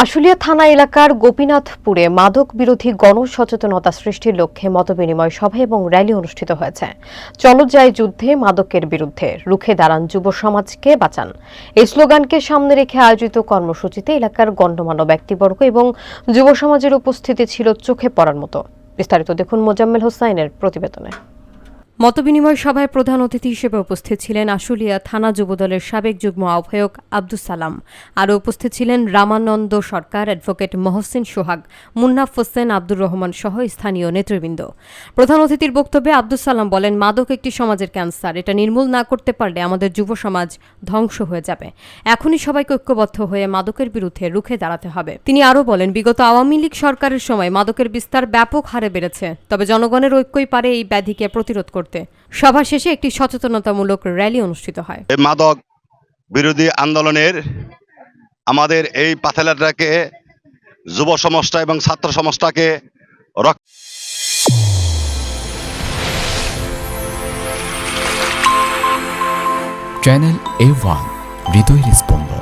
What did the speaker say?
আশুলিয়া থানা এলাকার গোপীনাথপুরে মাদক বিরোধী গণসচেতনতা সৃষ্টির লক্ষ্যে মতবিনিময় সভা এবং র্যালি অনুষ্ঠিত হয়েছে। চলো যাই যুদ্ধে মাদকের বিরুদ্ধে, রুখে দাঁড়ান যুব সমাজকে বাঁচান, এই স্লোগানকে সামনে রেখে আয়োজিত কর্মসূচিতে এলাকার গণ্যমান্য ব্যক্তিবর্গ এবং যুব সমাজের উপস্থিতি ছিল চোখে পড়ার মতো। বিস্তারিত দেখুন মোজাম্মেল হোসাইনের প্রতিবেদনে। মতবিনিময় সভায় প্রধান অতিথি হিসেবে উপস্থিত ছিলেন আশুলিয়া থানা যুবদলের সাবেক যুগ্ম আহ্বায়ক আব্দুস সালাম। আরও উপস্থিত ছিলেন রামানন্দ সরকার, অ্যাডভোকেট মহসিন সোহাগ, মুন্নাফ হোসেন, আব্দুর রহমান সহ স্থানীয় নেতৃবৃন্দ। প্রধান অতিথির বক্তব্যে আব্দুস সালাম বলেন, মাদক একটি সমাজের ক্যান্সার। এটা নির্মূল না করতে পারলে আমাদের যুব সমাজ ধ্বংস হয়ে যাবে। এখনই সবাইকে ঐক্যবদ্ধ হয়ে মাদকের বিরুদ্ধে রুখে দাঁড়াতে হবে। তিনি আরও বলেন, বিগত আওয়ামী লীগ সরকারের সময় মাদকের বিস্তার ব্যাপক হারে বেড়েছে, তবে জনগণের ঐক্যই পারে এই ব্যাধিকে প্রতিরোধ করতে। সভা শেষে একটি সচেতনতামূলক র্যালি অনুষ্ঠিত হয়। মাদক বিরোধী আন্দোলনের আমাদের এই পাথেলাটাকে যুব সমাজটা এবং ছাত্র সমাজটাকে চ্যানেল A1 হৃদয়ের স্পন্দন।